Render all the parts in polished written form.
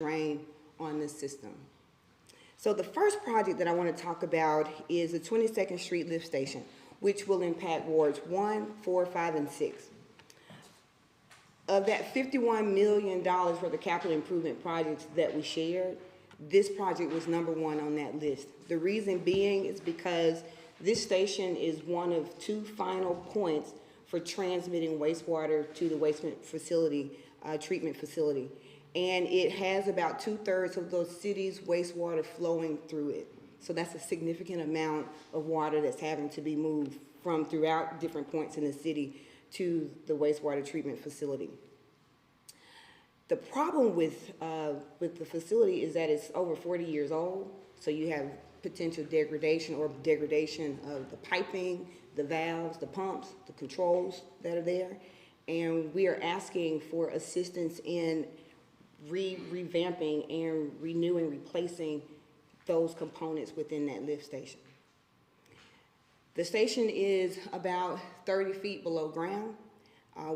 drain on the system. So the first project that I want to talk about is the 22nd Street Lift Station, which will impact wards 1, 4, 5, and 6. Of that $51 million worth of capital improvement projects that we shared, this project was number 1 on that list. The reason being is because this station is one of 2 final points for transmitting wastewater to the wastewater facility, treatment facility. And it has about 2/3 of those cities' wastewater flowing through it. So that's a significant amount of water that's having to be moved from throughout different points in the city to the wastewater treatment facility. The problem with the facility is that it's over 40 years old, so you have potential degradation of the piping, the valves, the pumps, the controls that are there, and we are asking for assistance in revamping and renewing, replacing those components within that lift station. The station is about 30 feet below ground,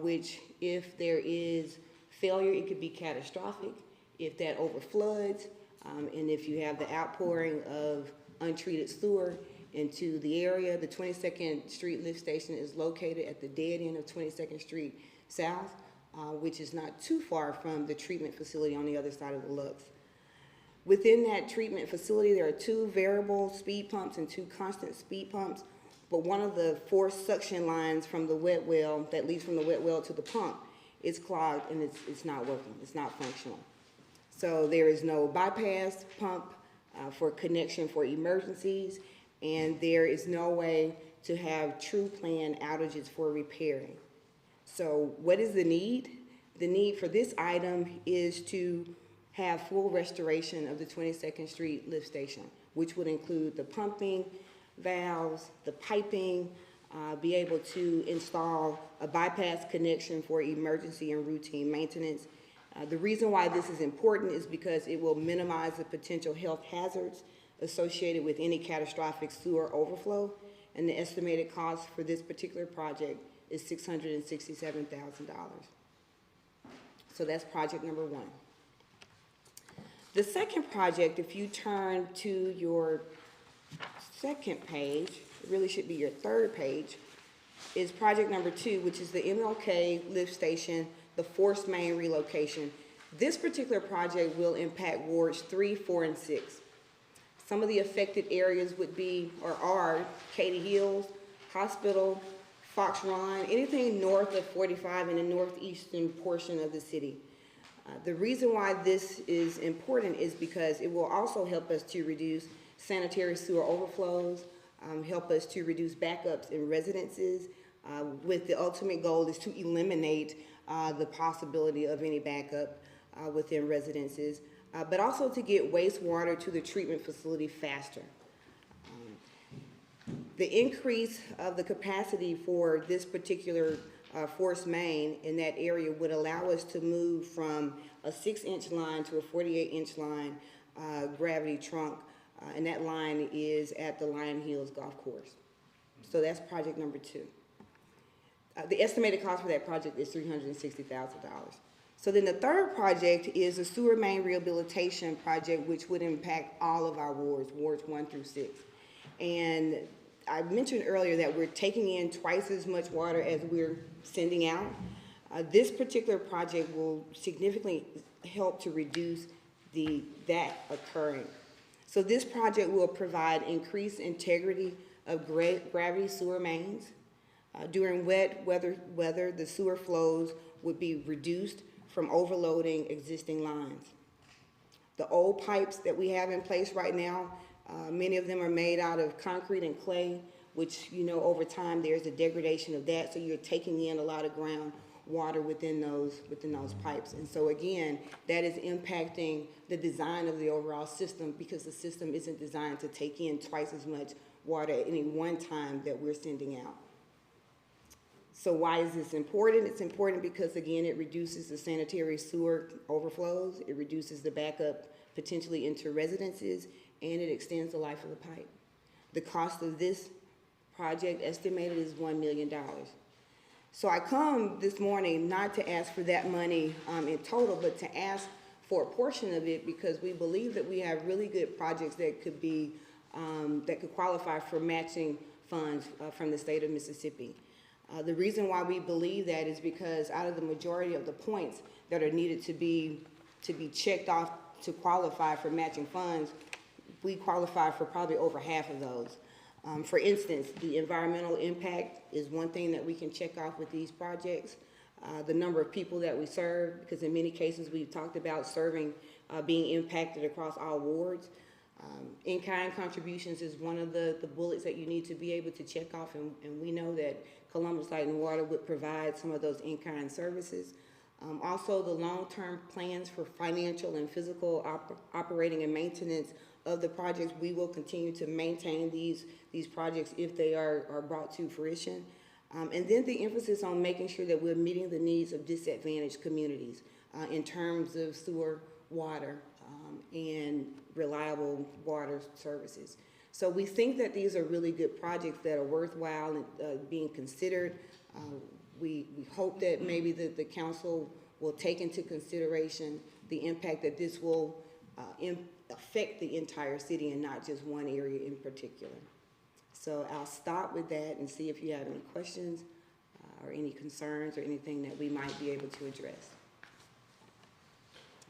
which if there is failure, it could be catastrophic. If that overfloods, and if you have the outpouring of untreated sewer into the area, the 22nd Street Lift Station is located at the dead end of 22nd Street South, which is not too far from the treatment facility on the other side of the Lux. Within that treatment facility, there are 2 variable speed pumps and 2 constant speed pumps, but one of the forced suction lines from the wet well that leads from the wet well to the pump is clogged and it's not working, it's not functional. So there is no bypass pump for connection for emergencies, and there is no way to have true planned outages for repairing. So what is the need? The need for this item is to have full restoration of the 22nd Street Lift Station, which would include the pumping, valves, the piping, be able to install a bypass connection for emergency and routine maintenance. The reason why this is important is because it will minimize the potential health hazards associated with any catastrophic sewer overflow, and the estimated cost for this particular project is $667,000. So that's project number 1. The second project, if you turn to your second page, it really should be your 3rd page, is project number 2, which is the MLK Lift Station, the forced main relocation. This particular project will impact wards 3, 4, and 6. Some of the affected areas would be, or are, Katy Hills, Hospital, Fox Run, anything north of 45 in the northeastern portion of the city. The reason why this is important is because it will also help us to reduce sanitary sewer overflows, help us to reduce backups in residences, with the ultimate goal is to eliminate the possibility of any backup within residences, but also to get wastewater to the treatment facility faster. The increase of the capacity for this particular forced main in that area would allow us to move from a 6-inch line to a 48-inch line gravity trunk, and that line is at the Lion Hills Golf Course. So that's project number 2. The estimated cost for that project is $360,000. So then the 3rd project is a sewer main rehabilitation project, which would impact all of our wards, wards 1 through 6. And I mentioned earlier that we're taking in twice as much water as we're sending out. This particular project will significantly help to reduce that occurring. So this project will provide increased integrity of gravity sewer mains. During wet weather, the sewer flows would be reduced from overloading existing lines. The old pipes that we have in place right now, many of them are made out of concrete and clay, which, you know, over time there's a degradation of that, so you're taking in a lot of ground water within those pipes. And so again, that is impacting the design of the overall system, because the system isn't designed to take in twice as much water at any one time that we're sending out. So why is this important? It's important because, again, it reduces the sanitary sewer overflows, it reduces the backup potentially into residences, and it extends the life of the pipe. The cost of this project estimated is $1 million. So I come this morning not to ask for that money in total, but to ask for a portion of it because we believe that we have really good projects that could be, that could qualify for matching funds from the state of Mississippi. The reason why we believe that is because out of the majority of the points that are needed to be checked off to qualify for matching funds, we qualify for probably over half of those. For instance, the environmental impact is one thing that we can check off with these projects. The number of people that we serve, because in many cases we've talked about serving, being impacted across all wards. In-kind contributions is one of the bullets that you need to be able to check off, and we know that Columbus Light and Water would provide some of those in-kind services. Also, the long-term plans for financial and physical operating and maintenance of the projects. We will continue to maintain these projects if they are brought to fruition. And then the emphasis on making sure that we're meeting the needs of disadvantaged communities in terms of sewer, water, and reliable water services. So we think that these are really good projects that are worthwhile being considered. We hope that maybe the council will take into consideration the impact that this will affect the entire city and not just one area in particular. So I'll stop with that and see if you have any questions or any concerns or anything that we might be able to address.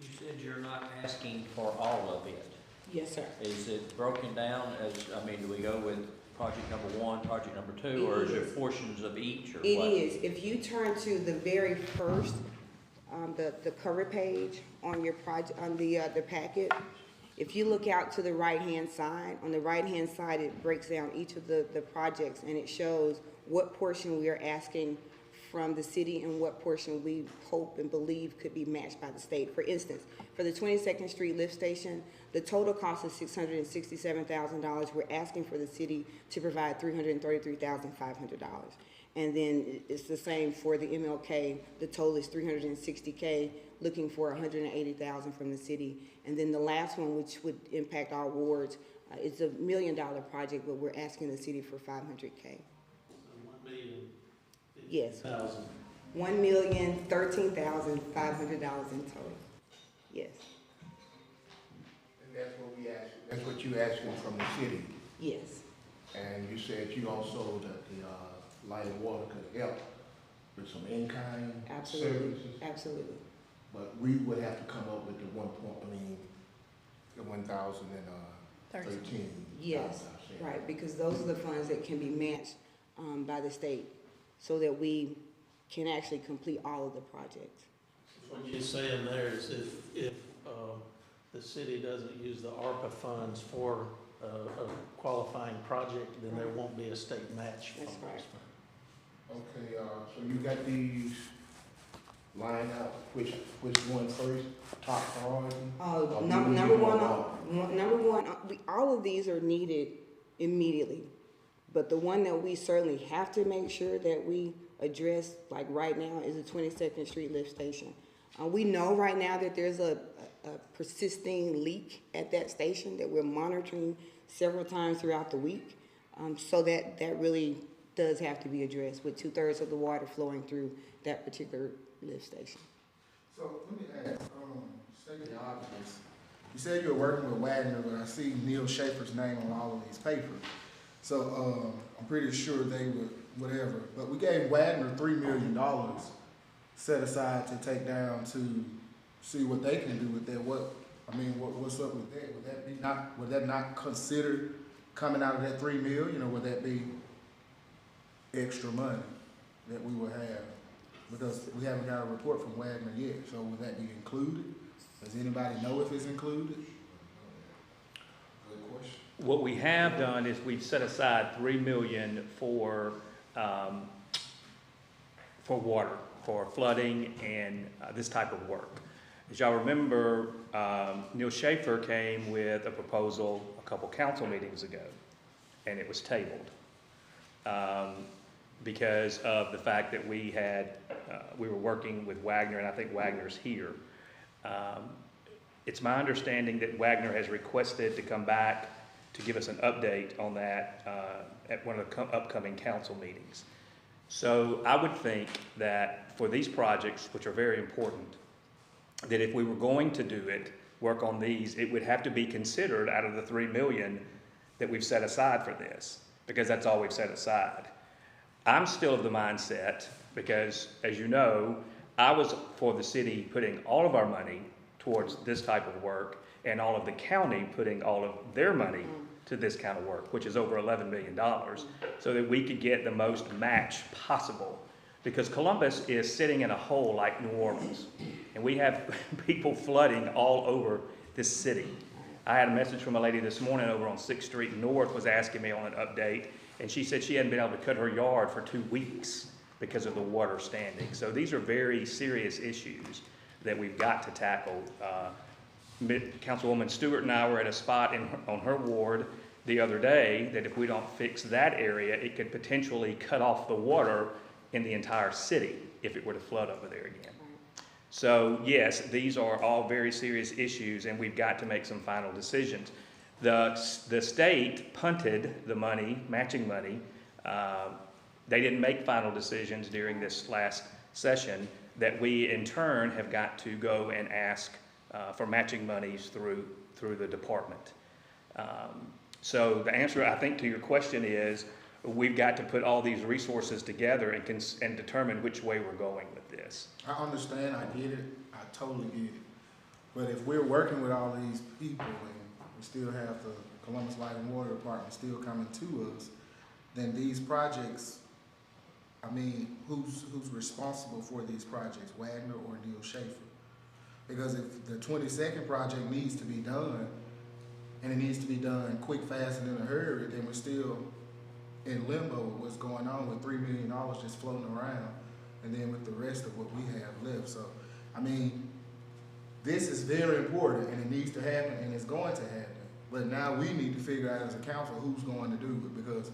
You said you're not asking for all of it. Yes, sir. Is it broken down as, I mean, do we go with project number 1, project number 2, or is it portions of each, or what? It is. If you turn to the very first, the cover page on your project, on the packet, if you look out to the right-hand side, on the right-hand side, it breaks down each of the projects, and it shows what portion we are asking from the city and what portion we hope and believe could be matched by the state. For instance, for the 22nd Street lift station, the total cost is $667,000. We're asking for the city to provide $333,500. And then it's the same for the MLK. The total is $360K, looking for $180,000 from the city. And then the last one, which would impact our wards, it's $1 million project, but we're asking the city for $500K. So $1 million. Yes. $1,000. $1,013,500 in total. Yes. And that's what we asked, that's what you asking from the city. Yes. And you said you also, that the Light and Water could help with some in-kind Absolutely. services. Absolutely. But we would have to come up with the the 1,013. Yes, right, because those are the funds that can be matched by the state so that we can actually complete all of the projects. What you're saying there is if the city doesn't use the ARPA funds for a qualifying project, then there won't be a state match. That's right. Okay, so you got these lined out, which one first, top priority? Number one, all of these are needed immediately. But the one that we certainly have to make sure that we address, like right now, is the 22nd Street lift station. We know right now that there's a persisting leak at that station that we're monitoring several times throughout the week. So that really does have to be addressed, with 2/3 of the water flowing through that particular lift station. So let me ask, state the obvious. You said you're working with Wagner, but I see Neil Schaefer's name on all of these papers. So I'm pretty sure they would, whatever. But we gave Wagner $3 million set aside to take down to see what they can do with that. What's up with that? Would that not considered coming out of that $3 million, or would that be extra money that we would have? Because we haven't got a report from Wagner yet, so would that be included? Does anybody know if it's included? Good question. What we have done is we've set aside $3 million for water, for flooding and this type of work. As y'all remember, Neil Schaefer came with a proposal a couple council meetings ago, and it was tabled because of the fact that we were working with Wagner, and I think Wagner's here. It's my understanding that Wagner has requested to come back to give us an update on that at one of the upcoming council meetings. So I would think that for these projects, which are very important, that if we were going to do it, work on these, it would have to be considered out of the 3 million that we've set aside for this, because that's all we've set aside. I'm still of the mindset, because as you know, I was for the city putting all of our money towards this type of work, and all of the county putting all of their money to this kind of work, which is over $11 million, so that we could get the most match possible. Because Columbus is sitting in a hole like New Orleans, and we have people flooding all over this city. I had a message from a lady this morning over on 6th Street North, was asking me on an update, and she said she hadn't been able to cut her yard for 2 weeks because of the water standing. So these are very serious issues that we've got to tackle. Councilwoman Stewart and I were at a spot on her ward the other day that if we don't fix that area, it could potentially cut off the water in the entire city if it were to flood over there again. So yes, these are all very serious issues, and we've got to make some final decisions. The state punted the money, matching money. They didn't make final decisions during this last session, that we in turn have got to go and ask for matching monies through the department. So the answer, I think, to your question is, we've got to put all these resources together and determine which way we're going with this. I understand, I get it, I totally get it. But if we're working with all these people and we still have the Columbus Light and Water Department still coming to us, then these projects, I mean, who's responsible for these projects, Wagner or Neil Schaefer? Because if the 22nd project needs to be done, and it needs to be done quick, fast, and in a hurry, then we're still in limbo with what's going on with $3 million just floating around, and then with the rest of what we have left. So, I mean, this is very important, and it needs to happen, and it's going to happen. But now we need to figure out as a council who's going to do it, because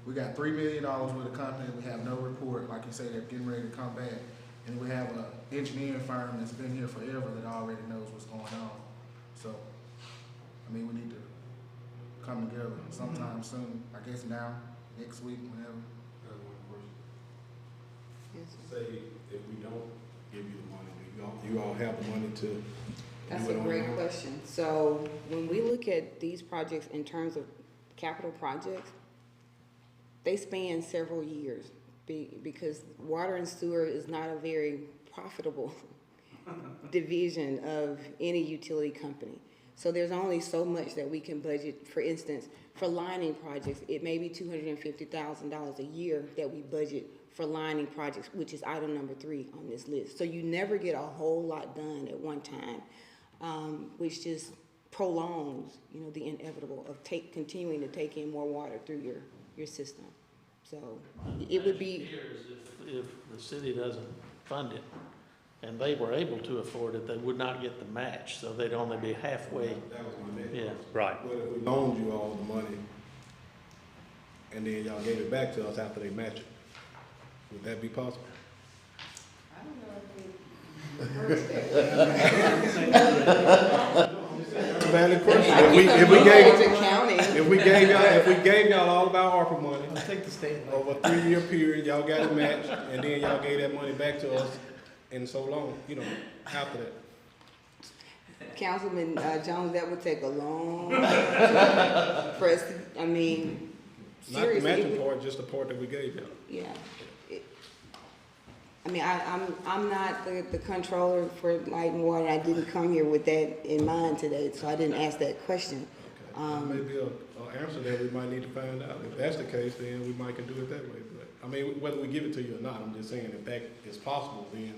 we got $3 million with a company, we have no report, like you say, they're getting ready to come back. And we have an engineering firm that's been here forever that already knows what's going on. So, I mean, we need to come together sometime soon, I guess now, next week, whenever. I have one question. Yes, sir. Say if we don't give you the money, you all have the money to That's do a it on great your own? question. So when we look at these projects in terms of capital projects, they span several years because water and sewer is not a very profitable division of any utility company. So there's only so much that we can budget. For instance, for lining projects, it may be $250,000 a year that we budget for lining projects, which is item number 3 on this list. So you never get a whole lot done at one time, which just prolongs, you know, the inevitable of continuing to take in more water through your system. So it would be. If the city doesn't fund it, and they were able to afford it, they would not get the match, so they'd only be halfway. That was my next Yeah. question. Right. What if we loaned you all the money and then y'all gave it back to us after they match it? Would that be possible? I don't know if it Valid question. If we gave y'all all of our ARPA money I'll take the state. over a 3-year period, y'all got it matched, and then y'all gave that money back to us in so long, you know, after that. Councilman Jones, that would take a long for us to, I mean, Not the seriously. it matching would- part, just the part that we gave y'all. Yeah. I mean, I'm not the controller for Light and Water. I didn't come here with that in mind today, so I didn't ask that question. There may be an answer that we might need to find out. If that's the case, then we might can do it that way. But, I mean, whether we give it to you or not, I'm just saying if that is possible, then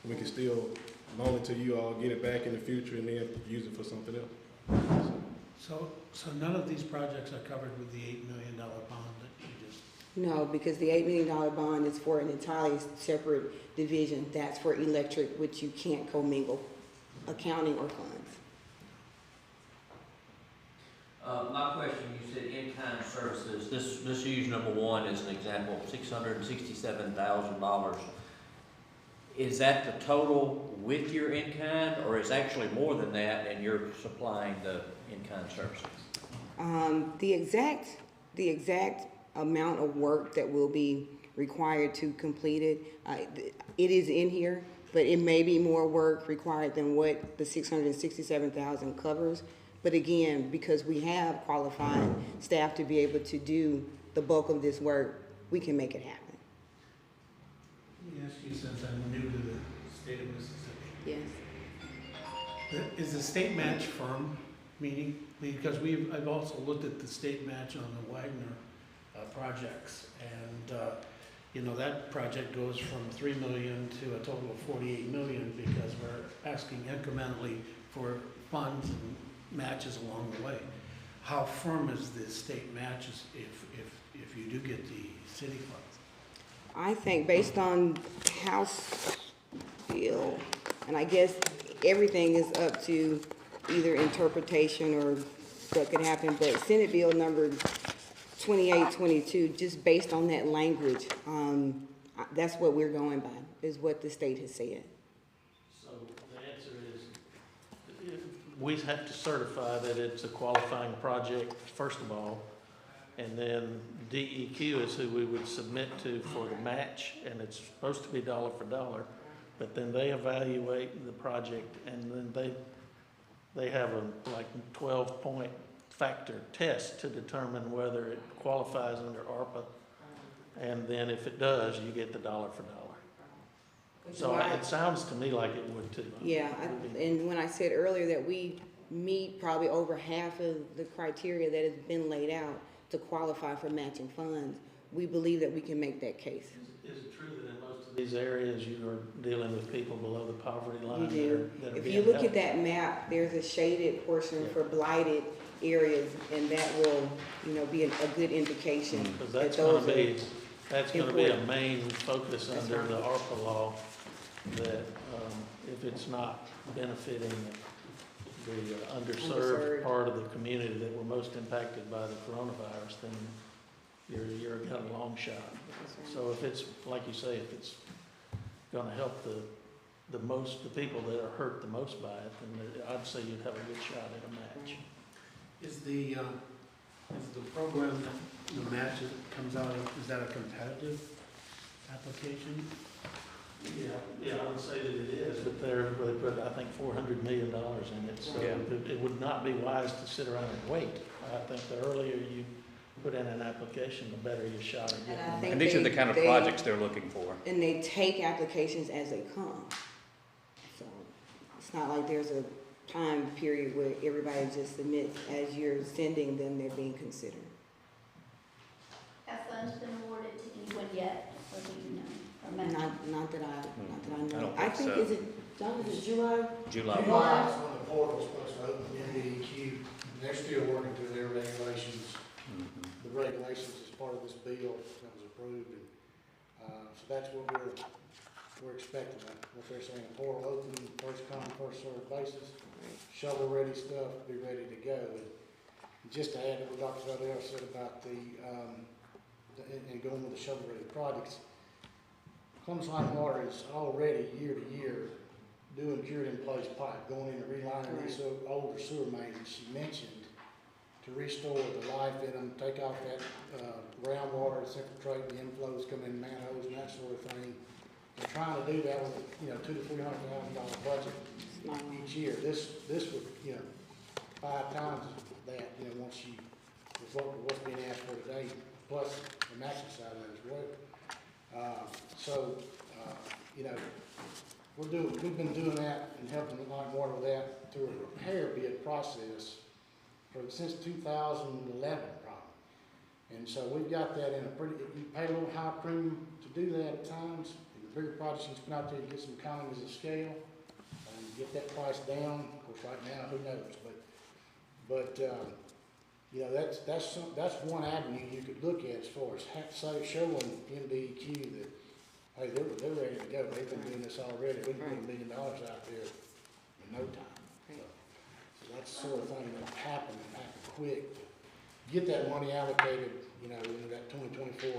we can still loan it to you all, get it back in the future, and then use it for something else. So none of these projects are covered with the $8 million bond that you just, No, because the $8 million bond is for an entirely separate division. That's for electric, which you can't commingle, accounting or funds. My question, you said in-kind services, this use number 1 as an example, $667,000. Is that the total with your in-kind, or is actually more than that and you're supplying the in-kind services? The exact amount of work that will be required to complete it, it is in here. but it may be more work required than what the 667,000 covers. But again, because we have qualified staff to be able to do the bulk of this work, we can make it happen. Let me ask you, since I'm new to the state of Mississippi, Yes. is the state match firm, meaning, because I've also looked at the state match on the Wagner projects, and, you know, that project goes from 3 million to a total of 48 million because we're asking incrementally for funds and matches along the way. How firm is the state matches if you do get the city funds? I think based on House bill, and I guess everything is up to either interpretation or what could happen, but Senate Bill number 2822, just based on that language, that's what we're going by, is what the state has said. So the answer is, we have to certify that it's a qualifying project, first of all, and then DEQ is who we would submit to for the match, and it's supposed to be dollar for dollar, but then they evaluate the project, and then they have a like 12-point factor test to determine whether it qualifies under ARPA, and then if it does, you get the dollar for dollar. So it sounds to me like it would too. Yeah, and when I said earlier that we meet probably over half of the criteria that has been laid out to qualify for matching funds, we believe that we can make that case. Is it true that in most of these areas you are dealing with people below the poverty line? You do. that are If being you look at helped? that map, there's a shaded portion for blighted areas, and that will, you know, be a good indication. Because that that's those gonna be, are- that's gonna be a important. main focus That's under right. the ARPA law, that, if it's not benefiting the underserved Underserved. part of the community that were most impacted by the coronavirus, then you're got a long shot. So if it's, like you say, if it's gonna help the people that are hurt the most by it, then I'd say you'd have a good shot at a match. Is the program, the match that comes out, is that a competitive application? Yeah, I would say that it is, but they put, I think, $400 million in it, so Yeah. it would not be wise to sit around and wait. I think the earlier you put in an application, the better your shot at And getting I it. think And these are the kind of they- projects they're looking for. And they take applications as they come. So it's not like there's a time period where everybody just submits as you're sending them, they're being considered. Have funds been awarded to anyone yet, or do you know? Or Matt? Not that I know. don't I think think, so. is it, John, is it July? July 1. July's when the portal's supposed to open, MDEQ, and they're still working through their regulations. Mhm. The regulations as part of this bill that was approved, and, so that's what we're expecting, what they're saying, portal open, first come, first served basis, shovel-ready stuff, be ready to go. And just to add to what Dr. Vadell said about and going with the shovel-ready projects, Columbus Light and Water is already year to year doing cured-in-place pipe, going in and relining these older sewer mains that she mentioned to restore the life in them, take off that groundwater that's infiltrating the inflows coming in manholes and that sort of thing. And trying to do that with, $200,000 to $300,000 budget each year. This would, 5 times that, once you, with what's being asked for today, plus the maximum side of that as well. We've been doing that and helping the Light and Water with that through a repair bid process since 2011 probably. And so we've got that in a you pay a little high premium to do that at times. And the bigger projects you spend out there, you get some economies of scale and get that price down. Of course, right now, who knows? But that's one avenue you could look at as far as showing MDEQ that, hey, they're ready to go. They've been doing this already. We can put $1 million out there in no time. So that's the sort of thing that happen quick. Get that money allocated, into that 2024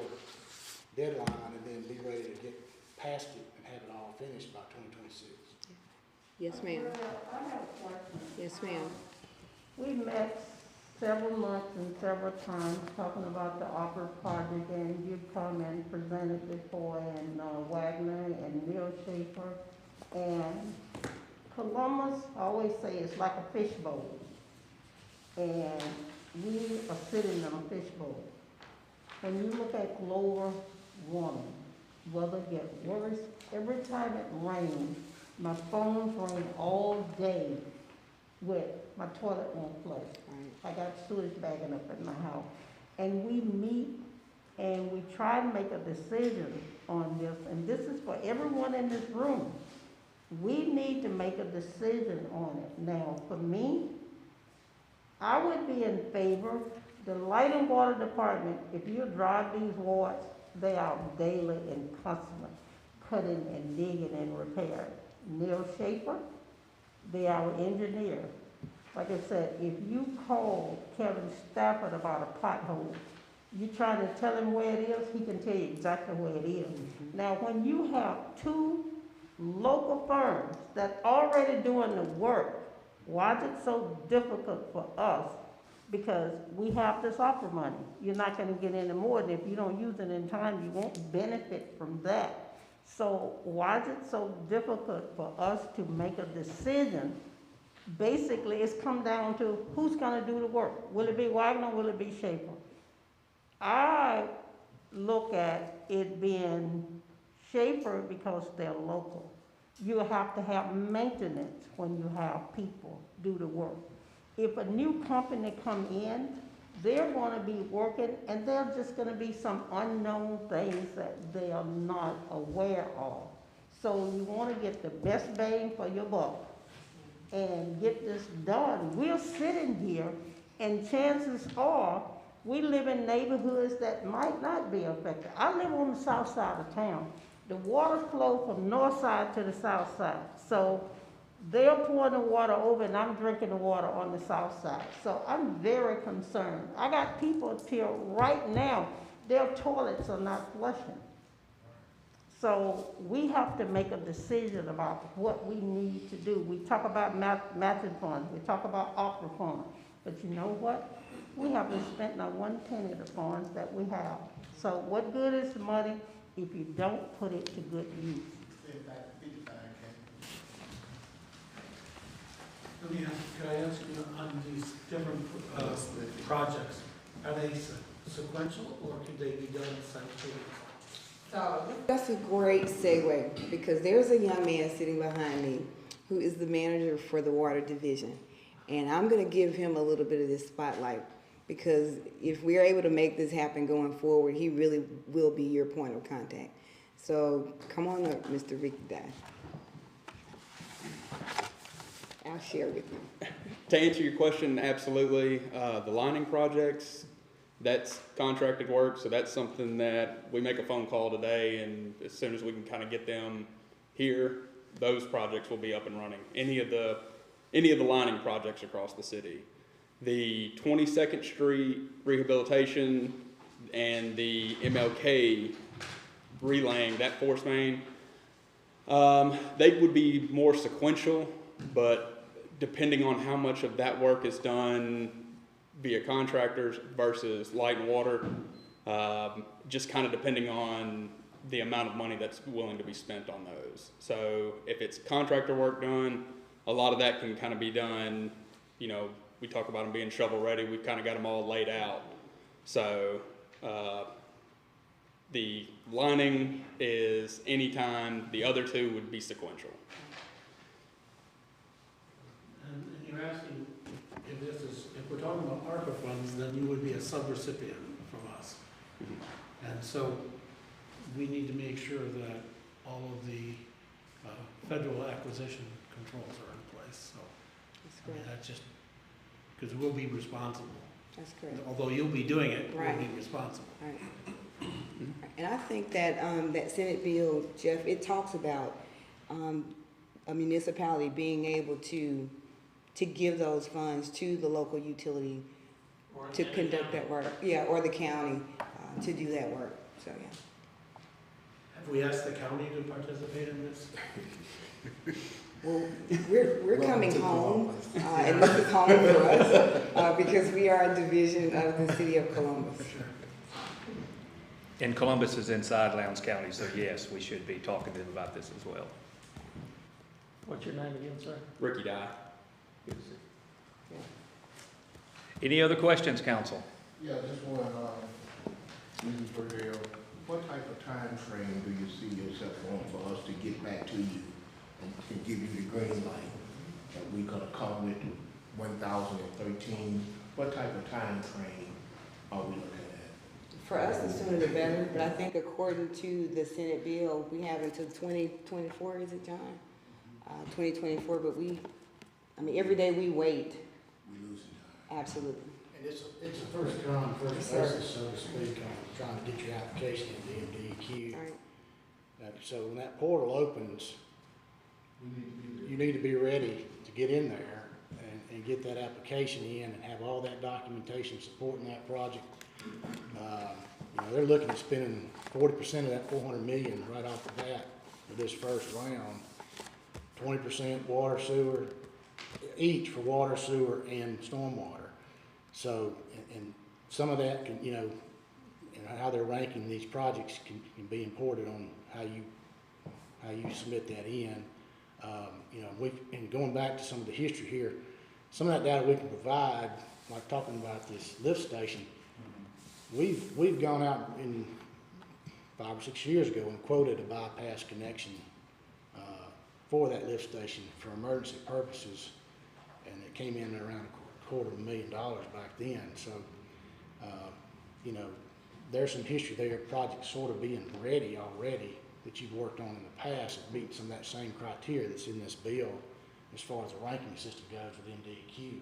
deadline, and then be ready to get past it and have it all finished by 2026. Yes, ma'am. I have a question. Yes, ma'am. We met several months and several times talking about the Opera project, and you've come and presented before, and Wagner and Neil Schaefer. And Columbus, I always say it's like a fishbowl. And we are sitting in a fishbowl. When you look at global warming, weather gets worse. Every time it rains, my phones ring all day with my toilet won't flush. I got sewage bagging up in my house. And we meet and we try to make a decision on this, and this is for everyone in this room. We need to make a decision on it. Now, for me, I would be in favor, the Light and Water Department, if you drive these wards, they are daily and constantly cutting and digging and repairing. Neil Schaefer, they are our engineer. Like I said, if you call Kevin Stafford about a pothole, you try to tell him where it is, he can tell you exactly where it is. Now, when you have two local firms that already doing the work, why is it so difficult for us? Because we have this opera money. You're not gonna get any more, and if you don't use it in time, you won't benefit from that. So why is it so difficult for us to make a decision? Basically, it's come down to who's gonna do the work. Will it be Wagner or will it be Schaefer? I look at it being Schaefer because they're local. You have to have maintenance when you have people do the work. If a new company come in, they're gonna be working and they're just gonna be some unknown things that they are not aware of. So you wanna get the best bang for your buck and get this done. We're sitting here and chances are we live in neighborhoods that might not be affected. I live on the south side of town. The water flows from north side to the south side. So they're pouring the water over and I'm drinking the water on the south side. So I'm very concerned. I got people here right now, their toilets are not flushing. So we have to make a decision about what we need to do. We talk about matching funds, we talk about opera funds, but you know what? We haven't spent not one penny of the funds that we have. So what good is the money if you don't put it to good use? Let me ask, can I ask you on these different projects, are they sequential or could they be done simultaneously? That's a great segue, because there's a young man sitting behind me who is the manager for the water division. And I'm gonna give him a little bit of this spotlight, because if we're able to make this happen going forward, he really will be your point of contact. So come on up, Mr. Ricky Dye. I'll share with you. To answer your question, absolutely. The lining projects, that's contracted work, so that's something that we make a phone call today, and as soon as we can kind of get them here, those projects will be up and running. Any of the lining projects across the city. The 22nd Street rehabilitation and the MLK relaying, that force main, they would be more sequential, but depending on how much of that work is done via contractors versus light and water, just kind of depending on the amount of money that's willing to be spent on those. So if it's contractor work done, a lot of that can kind of be done, you know, we talk about them being shovel ready, we've kind of got them all laid out. So the lining is anytime, the other two would be sequential. And you're asking if this is, if we're talking about ARPA funds, then you would be a subrecipient from us. And so we need to make sure that all of the federal acquisition controls are in place. So I mean, that's just, because we'll be responsible. That's correct. Although you'll be doing it, Right. we'll be responsible. Right. And I think that that Senate bill, Jeff, it talks about a municipality being able to give those funds to the local utility to conduct that work. Yeah, or the county to do that work. So yeah. Have we asked the county to participate in this? Well, we're coming home, and this is home for us because we are a division of the city of Columbus. For sure. And Columbus is inside Lowndes County, so yes, we should be talking to them about this as well. What's your name again, sir? Ricky Dye. Any other questions, council? Yeah, just one, Mrs. Burrell, what type of time frame do you see yourself on for us to get back to you and give you the green light? That we gonna come with 1013? What type of time frame are we looking at? For us, the sooner the better, but I think according to the Senate bill, we have until 2024, is it, John? 2024, but every day we wait, We losing time. absolutely. And it's a first come, first Yes, sir. basis, so to speak, on trying to get your application in DEQ. All right. So when that portal opens, you need to be ready to get in there and get that application in and have all that documentation supporting that project. They're looking at spending 40% of that 400 million right off the bat for this first round. 20% water, sewer, each for water, sewer, and stormwater. So, and some of that can, and how they're ranking these projects can be imported on how you submit that in. And going back to some of the history here, some of that data we can provide, like talking about this lift station, we've gone out in 5 or 6 years ago and quoted a bypass connection for that lift station for emergency purposes, and it came in around $250,000 back then. So, there's some history there, projects sort of being ready already that you've worked on in the past that meet some of that same criteria that's in this bill as far as the ranking system goes within DEQ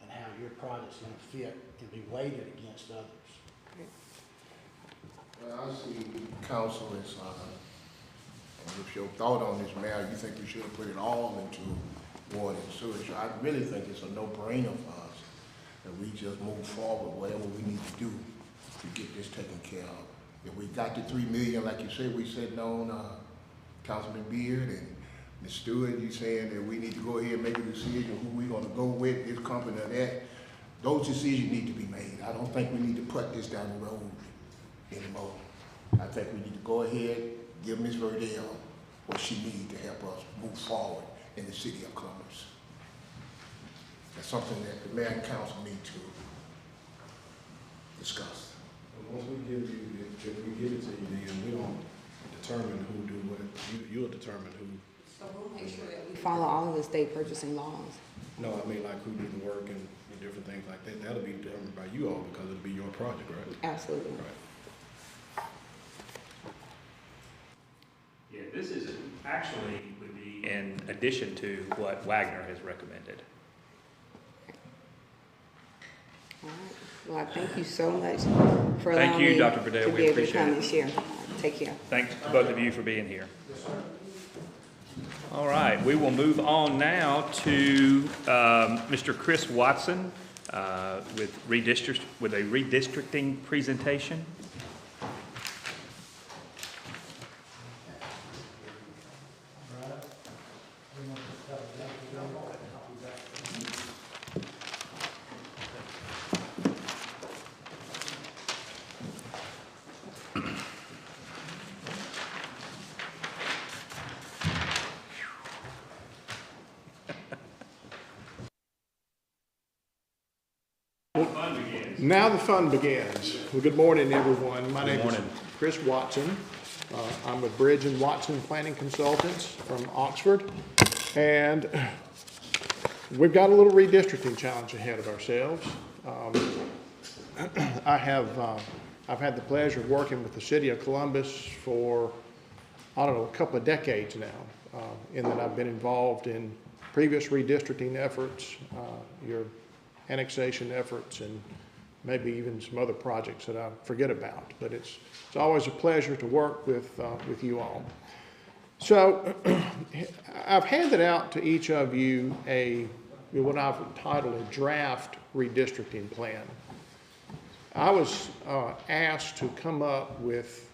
and how your project's going to fit and be weighted against others. Well, I see council as, with your thought on this matter, you think we should have put it all into water and sewage. I really think it's a no-brainer for us that we just move forward, whatever we need to do to get this taken care of. If we got the 3 million, like you said, we sitting on Councilman Beard and Ms. Stewart, you saying that we need to go ahead and make a decision who we gonna go with, this company or that. Those decisions need to be made. I don't think we need to put this down the road anymore. I think we need to go ahead, give Ms. Verdell what she needs to help us move forward in the city of Columbus. That's something that the mayor and council need to discuss. Once we give you, if we give it to you, then we don't determine who do what. You'll determine who. So we'll make sure that we follow all of the state purchasing laws. No, I mean like who do the work and different things like that. That'll be determined by you all because it'll be your project, right? Absolutely. Right. Yeah, this is actually would be in addition to what Wagner has recommended. All right. Well, I thank you so much for Thank allowing you, me Dr. to Verdell. be We able to appreciate come it. and share. Take care. Thanks to both of you for being here. All right, we will move on now to Mr. Chris Watson with a redistricting presentation. Now the fun begins. Well, good morning, everyone. My name is morning. Chris Watson. I'm with Bridge and Watson Planning Consultants from Oxford. And we've got a little redistricting challenge ahead of ourselves. I've had the pleasure of working with the city of Columbus for, I don't know, a couple of decades now, in that I've been involved in previous redistricting efforts, your annexation efforts, and maybe even some other projects that I forget about. But it's always a pleasure to work with you all. So I've handed out to each of you what I've entitled a draft redistricting plan. I was asked to come up with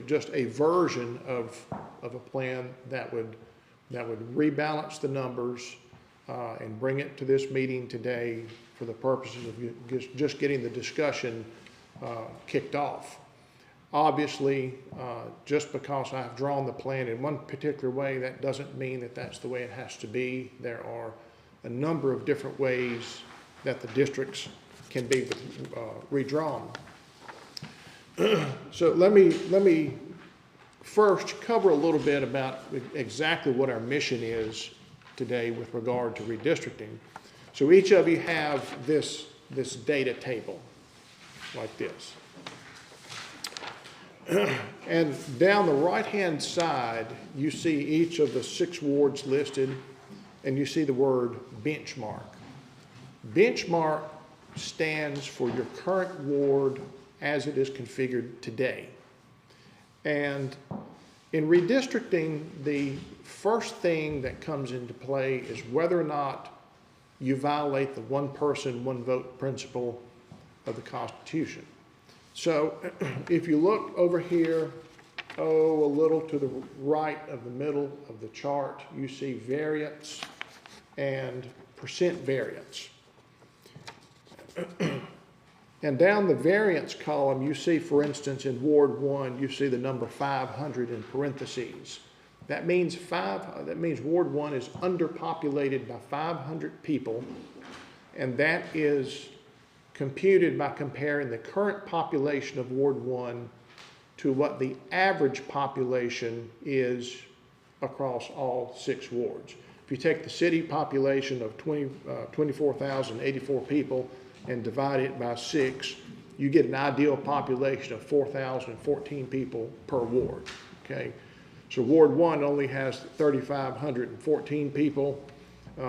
just a version of a plan that would rebalance the numbers and bring it to this meeting today for the purposes of just getting the discussion kicked off. Obviously, just because I've drawn the plan in one particular way, that doesn't mean that that's the way it has to be. There are a number of different ways that the districts can be redrawn. So let me first cover a little bit about exactly what our mission is today with regard to redistricting. So each of you have this data table like this. And down the right-hand side, you see each of the 6 wards listed, and you see the word benchmark. Benchmark stands for your current ward as it is configured today. And in redistricting, the first thing that comes into play is whether or not you violate the one person, one vote principle of the Constitution. So if you look over here, a little to the right of the middle of the chart, you see variance and percent variance. And down the variance column, you see, for instance, in Ward 1, you see the number 500 in parentheses. That means Ward 1 is underpopulated by 500 people, and that is computed by comparing the current population of Ward 1 to what the average population is across all 6 wards. If you take the city population of 24,084 people and divide it by 6, you get an ideal population of 4,014 people per ward, okay? So Ward 1 only has 3,514 people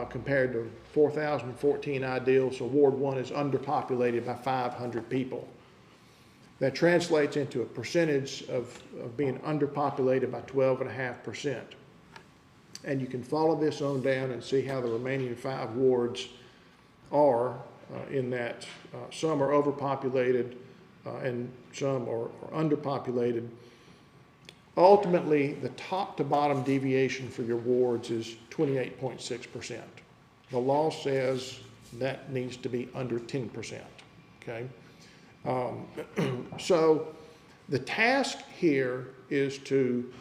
compared to 4,014 ideal, so Ward 1 is underpopulated by 500 people. That translates into a percentage of being underpopulated by 12.5%. And you can follow this on down and see how the remaining 5 wards are in that some are overpopulated and some are underpopulated. Ultimately, the top to bottom deviation for your wards is 28.6%. The law says that needs to be under 10%, okay? So the task here is to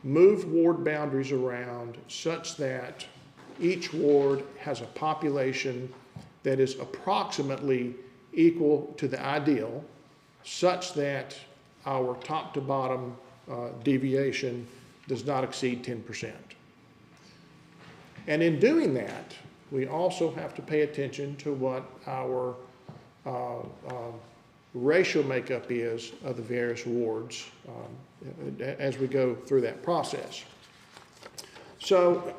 move ward boundaries around such that each ward has a population that is approximately equal to the ideal, such that our top to bottom deviation does not exceed 10%. And in doing that, we also have to pay attention to what our racial makeup is of the various wards as we go through that process. So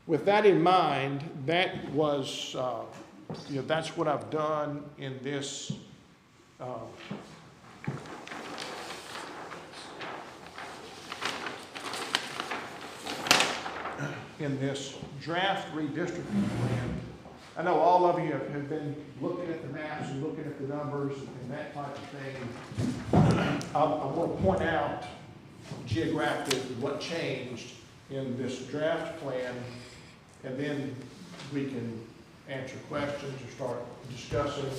with that in mind, that was, that's what I've done in this draft redistricting plan. I know all of you have been looking at the maps and looking at the numbers and that type of thing. I want to point out geographically what changed in this draft plan, and then we can answer questions or start discussing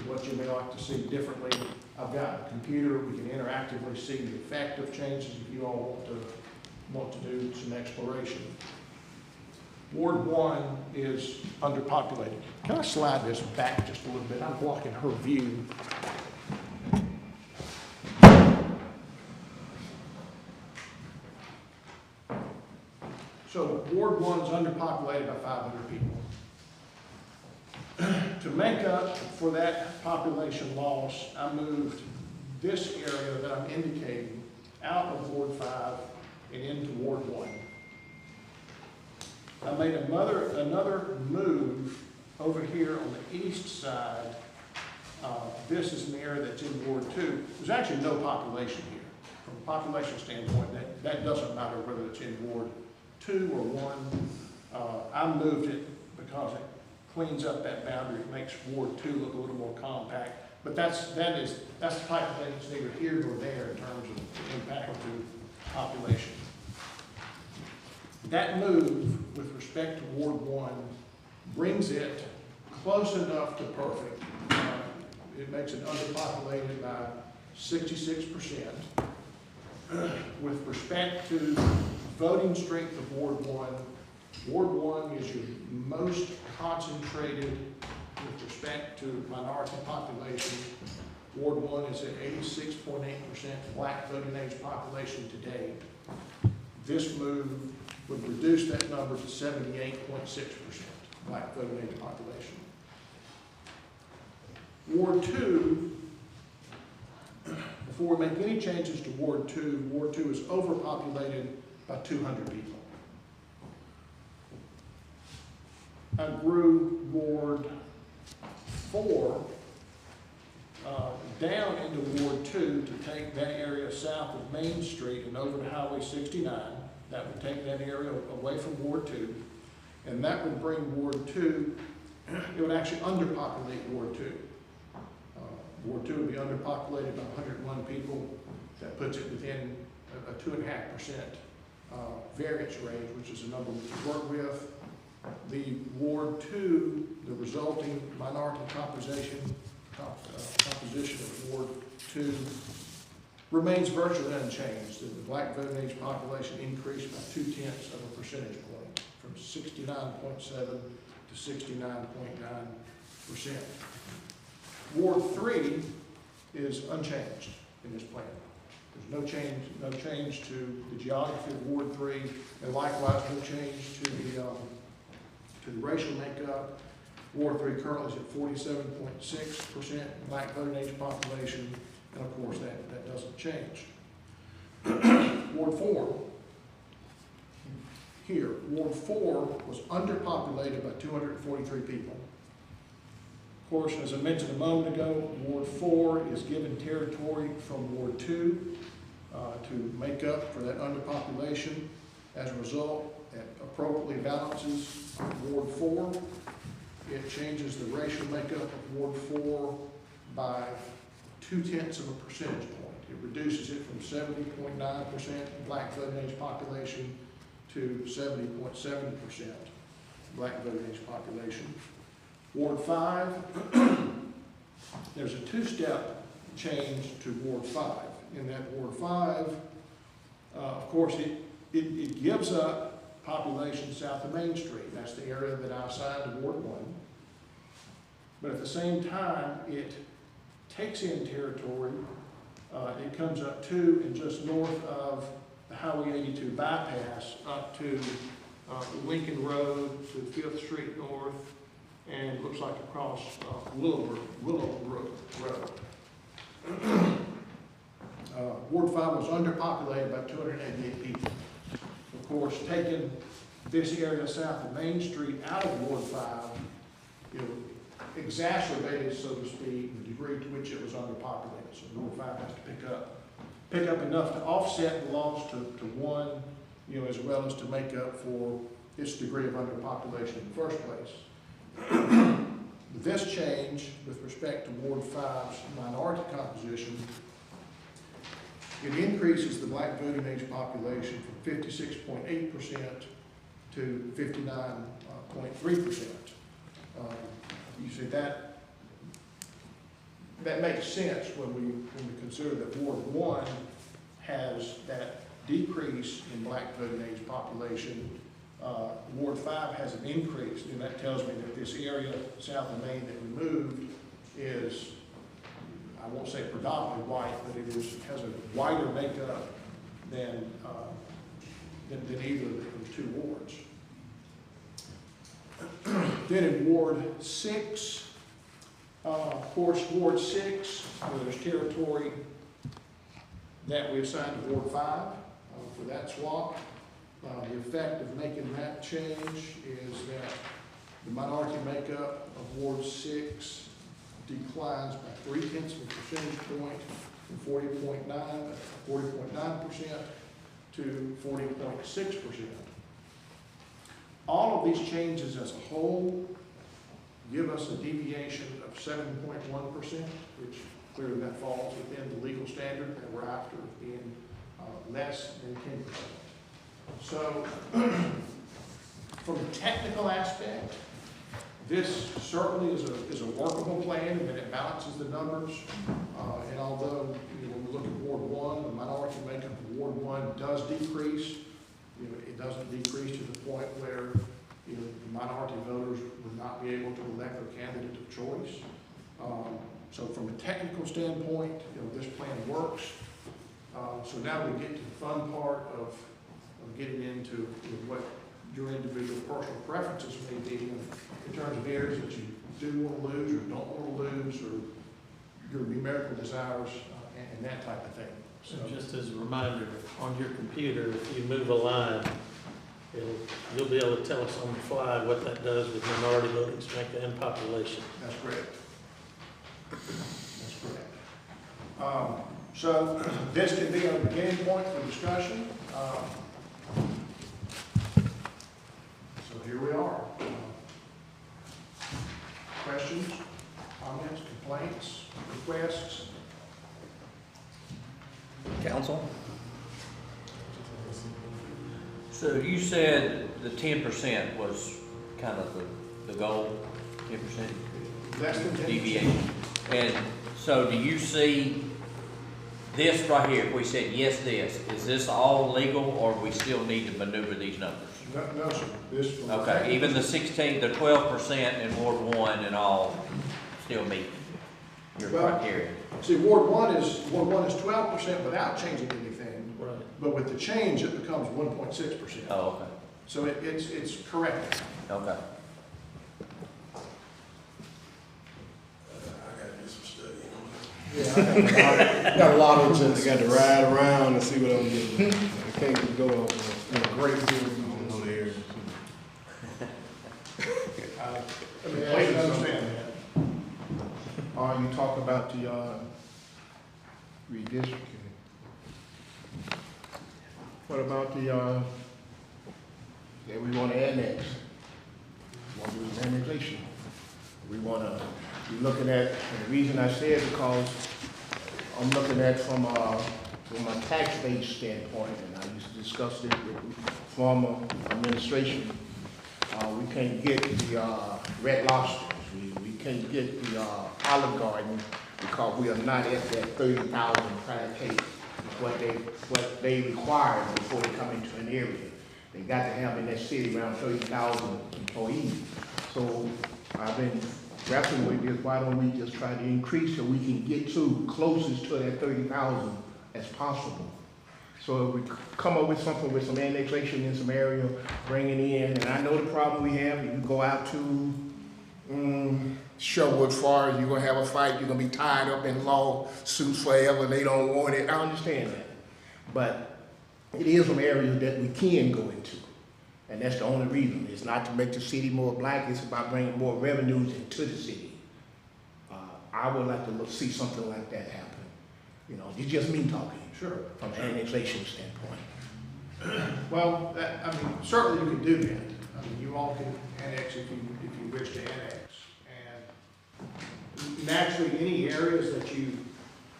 what you may like to see differently. I've got a computer. We can interactively see the effect of changes if you all want to do some exploration. Ward 1 is underpopulated. Can I slide this back just a little bit? I'm blocking her view. So Ward 1 is underpopulated by 500 people. To make up for that population loss, I moved this area that I'm indicating out of Ward 5 and into Ward 1. I made another move over here on the east side. This is an area that's in Ward 2. There's actually no population here. From a population standpoint, that doesn't matter whether it's in Ward 2 or 1. I moved it because it cleans up that boundary. It makes Ward 2 look a little more compact. But that's the type of thing that's neither here nor there in terms of impact to population. That move with respect to Ward 1 brings it close enough to perfect. It makes it underpopulated by 66%. With respect to voting strength of Ward 1, Ward 1 is your most concentrated with respect to minority population. Ward 1 is at 86.8% black voting age population today. This move would reduce that number to 78.6% black voting age population. Ward 2, before we make any changes to Ward 2, Ward 2 is overpopulated by 200 people. I grew Ward 4 down into Ward 2 to take that area south of Main Street and over to Highway 69. That would take that area away from Ward 2. And that would bring Ward 2, it would actually underpopulate Ward 2. Ward 2 would be underpopulated by 101 people. That puts it within a 2.5% variance range, which is a number we can work with. The Ward 2, the resulting minority composition of Ward 2 remains virtually unchanged. The black voting age population increased by 0.2 percentage point, from 69.7 to 69.9%. Ward 3 is unchanged in this plan. There's no change to the geography of Ward 3, and likewise no change to the racial makeup. Ward 3 currently is at 47.6% black voting age population, and of course that doesn't change. Ward 4, here, Ward 4 was underpopulated by 243 people. Of course, as I mentioned a moment ago, Ward 4 is given territory from Ward 2 to make up for that underpopulation. As a result, it appropriately balances Ward 4. It changes the racial makeup of Ward 4 by 0.2 percentage point. It reduces it from 70.9% black voting age population to 70.7% black voting age population. Ward 5, there's a two-step change to Ward 5. In that Ward 5, of course, it gives up population south of Main Street. That's the area that I assigned to Ward 1. But at the same time, it takes in territory. It comes up to and just north of the Highway 82 bypass up to Lincoln Road to 5th Street North, and looks like across Willow Road. Ward 5 was underpopulated by 288 people. Of course, taking this area south of Main Street out of Ward 5, it exacerbated, so to speak, the degree to which it was underpopulated. So Ward 5 has to pick up enough to offset the loss to 1, as well as to make up for its degree of underpopulation in the first place. This change with respect to Ward 5's minority composition, it increases the black voting age population from 56.8% to 59.3%. You see that makes sense when we consider that Ward 1 has that decrease in black voting age population. Ward 5 has an increase, and that tells me that this area south of Main that we moved is, I won't say predominantly white, but it has a wider makeup than either of the two wards. Then in Ward 6, of course, Ward 6, there's territory that we assigned to Ward 5 for that swap. The effect of making that change is that the minority makeup of Ward 6 declines by 0.3 percentage point from 40.9% to 40.6%. All of these changes as a whole give us a deviation of 7.1%, which clearly that falls within the legal standard that we're after, being less than 10%. So, from a technical aspect, This certainly is a workable plan, and it balances the numbers. And although, when we look at Ward 1, the minority makeup of Ward 1 does decrease, it doesn't decrease to the point where, the minority voters would not be able to elect their candidate of choice. So from a technical standpoint, this plan works. So now we get to the fun part of getting into what your individual personal preferences may be in terms of areas that you do want to lose or don't want to lose, or your numerical desires and that type of thing. So just as a reminder, on your computer, if you move a line, you'll be able to tell us on the fly what that does with minority voting strength and population. That's correct. That's correct. So this can be a beginning point for discussion. So here we are. Questions, comments, complaints, requests? Council? So you said the 10% was kind of the goal, 10%? Less than 10%. Deviation. And so do you see this right here, if we said yes this, is this all legal, or we still need to maneuver these numbers? No, sir. This. Okay, even the 12% in Ward 1 and all still meet your criteria? See, Ward 1 is 12% without changing anything. Right. But with the change, it becomes 1.6%. Oh, okay, So it's correct. okay. Yeah, I got a lot of just got to ride around and see what I'm getting. I can't just go off on a great deal. I don't know the area. I mean, please understand that. You talk about the redistricting. What about the that we want to annex? We want to do annexation. We want to be looking at, and the reason I say it because I'm looking at from a tax base standpoint, and I used to discuss it with former administration. We can't get the Red Lobsters. We can't get the Olive Garden because we are not at that 30,000 prior case. What they require before they come into an area. They got to have in that city around 30,000 employees. So I've been wrestling with this. Why don't we just try to increase so we can get to closest to that 30,000 as possible? So if we come up with something with some annexation in some area, bring it in, and I know the problem we have. You go out to Sherwood Forest, you're gonna have a fight. You're gonna be tied up in lawsuits forever. They don't want it. I understand that, but it is some areas that we can go into, and that's the only reason. It's not to make the city more black. It's about bringing more revenues into the city. I would like to see something like that happen. It's just me talking. Sure. From an annexation standpoint. Well, certainly you can do that. You all can annex if you wish to annex. And naturally, any areas that you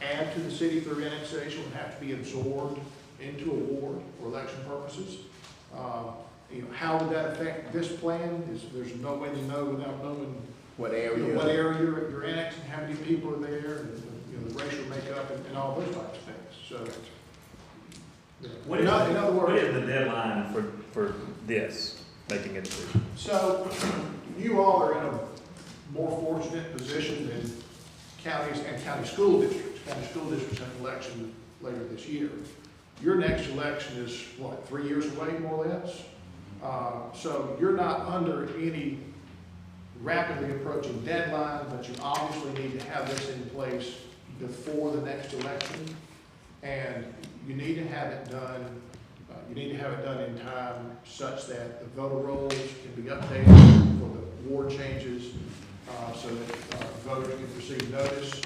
add to the city through annexation would have to be absorbed into a ward for election purposes. How would that affect this plan? There's no way to know without knowing what area you're annexing, how many people are there, and the racial makeup, and all those types of things. So, What is the deadline for this, making a decision? So, you all are in a more fortunate position than counties and county school districts. County school districts have an election later this year. Your next election is, 3 years away, more or less? So you're not under any rapidly approaching deadline, but you obviously need to have this in place before the next election. And you need to have it done, in time such that the voter rolls can be updated for the ward changes, so that voters can receive notice.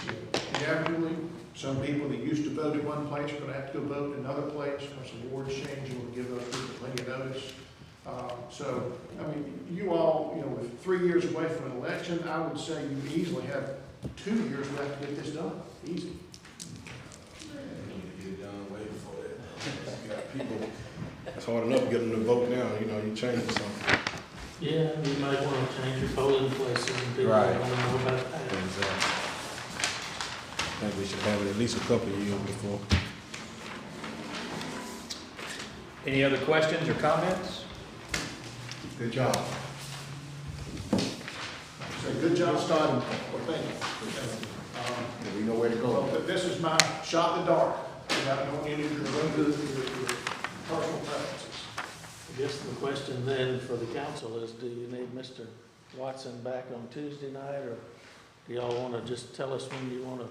Inevitably, some people that used to vote in one place are going to have to go vote in another place because the wards change. You want to give those people plenty of notice. So, you all, with 3 years away from an election, I would say you easily have 2 years left to get this done. Easy. Get it done way before that. You got people, it's hard enough to get them to vote now, you change something. Yeah, you might want to change your polling places and people Right. want to know about that. Exactly. I think we should have it at least a couple of years before. Any other questions or comments? Good job. So good job starting, well, thank you. We know where to Well, go. this is my shot in the dark, without knowing any of your personal preferences. I guess the question then for the council is, do you need Mr. Watson back on Tuesday night, or do y'all want to just tell us when you want to?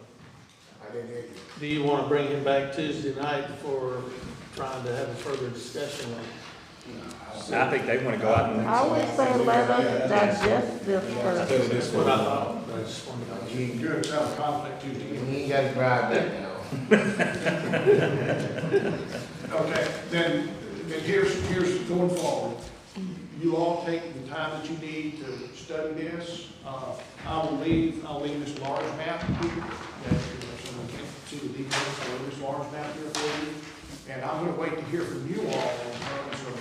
I didn't hear you. Do you want to bring him back Tuesday night for trying to have a further discussion on? I think they want to go out and, I would say let us digest this first. That's what I thought. I just wanted to make sure. You're gonna have a conflict Tuesday. You ain't got to drive that now. Okay, then here's going forward. You all take the time that you need to study this. I'll leave this large map here. That, someone can't see the details, I'll leave this large map here for you. And I'm gonna wait to hear from you all in terms of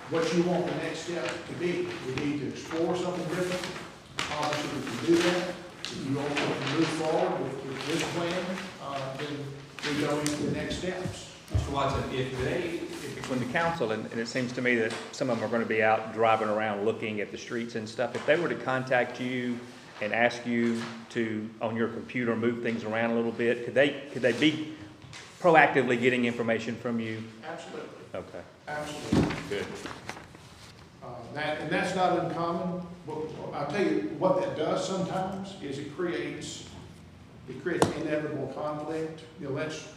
what you want the next step to be. We need to explore something different. Obviously, we can do that. If you all want to move forward with this plan, then we go into the next steps. Mr. Watson, when the council, and it seems to me that some of them are going to be out driving around looking at the streets and stuff, if they were to contact you and ask you to, on your computer, move things around a little bit, could they be proactively getting information from you? Absolutely. Okay, Absolutely. good. And that's not uncommon. I'll tell you what that does sometimes is it creates inevitable conflict. You know, let's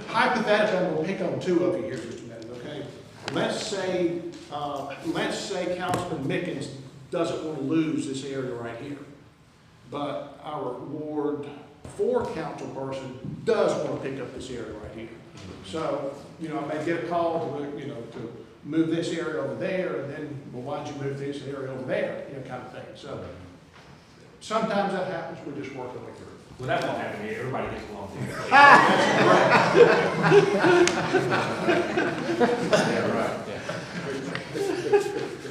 hypothetically, I'm going to pick on two of you here just a minute, okay? Let's say Councilman Mickens doesn't want to lose this area right here, but our Ward 4 council person does want to pick up this area right here. So, you know, I may get a call to, you know, to move this area over there, and then, well, why'd you move this area over there, you know, kind of thing. So sometimes that happens, we just work our way through. Well, that won't happen here, everybody gets along. Yeah, right.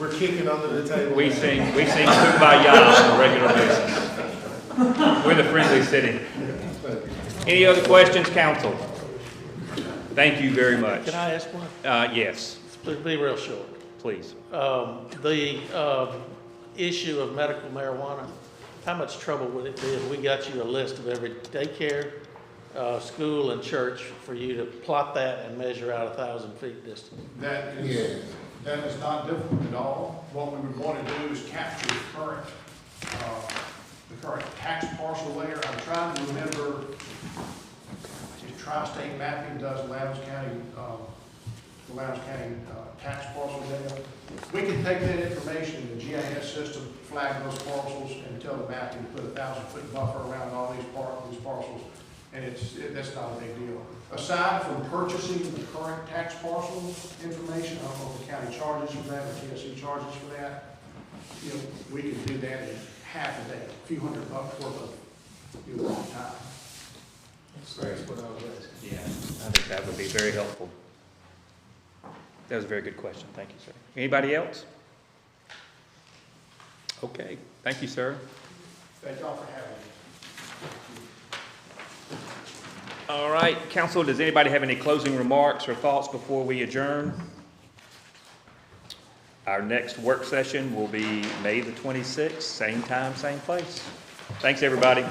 We're kicking under the table. We sing Kumbaya on a regular basis. We're the friendly city. Any other questions, council? Thank you very much. Can I ask one? Yes, Please be real short. please. The issue of medical marijuana, how much trouble would it be if we got you a list of every daycare, school, and church for you to plot that and measure out 1,000 feet distance? That is not difficult at all. What we would want to do is capture the current tax parcel layer. I'm trying to remember if Tri-State Mapping does Lowndes County, the Lowndes County tax parcel data. We can take that information in the GIS system, flag those parcels, and tell the mapping to put a 1,000-foot buffer around all these parcels, and that's not a big deal. Aside from purchasing the current tax parcel information, I don't know if the county charges for that or TSC charges for that. You know, we can do that in half a day, a few $100 worth of time. That's what I was asking. Yeah, I think that would be very helpful. That was a very good question. Thank you, sir. Anybody else? Okay, thank you, sir. Thank y'all for having me. All right, council, does anybody have any closing remarks or thoughts before we adjourn? Our next work session will be May the 26th, same time, same place. Thanks, everybody.